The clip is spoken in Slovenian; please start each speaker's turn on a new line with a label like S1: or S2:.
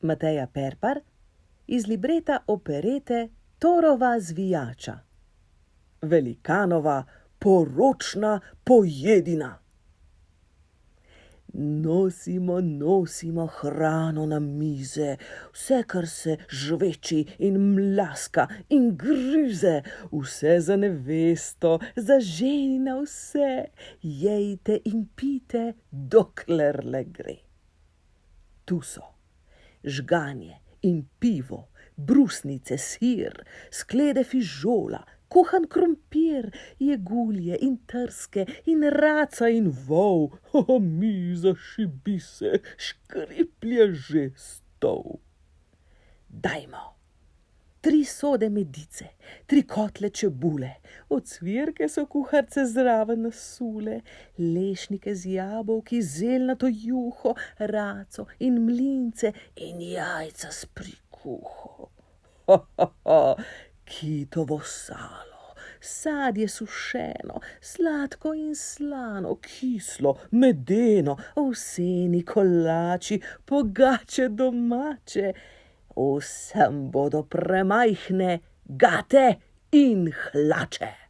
S1: Mateja Perpar iz libreta operete Torova zvijača. Velikanova poročna pojedina. Nosimo hrano na mize, vse, kar se žveči in mlaska in grize, vse za nevesto, za ženina vse, jejte in pite, dokler le gre. Tu so žganje in pivo, brusnice, sir, sklede fižola, kuhan krompir, jegulje in trske in raca in vol, miza šibi se, škriplje že stol. Dajmo 3 sode medice, 3 kotle čebule, ocvirke so kuharce zraven nasule, lešnike z jabolki, zeljnato juho, raco in mlince in jajca s prikuho. Kitovo salo, sadje sušeno, sladko in slano, kislo, medeno, ovseni kolači, pogače domače, vsem bodo premajhne gate in hlače.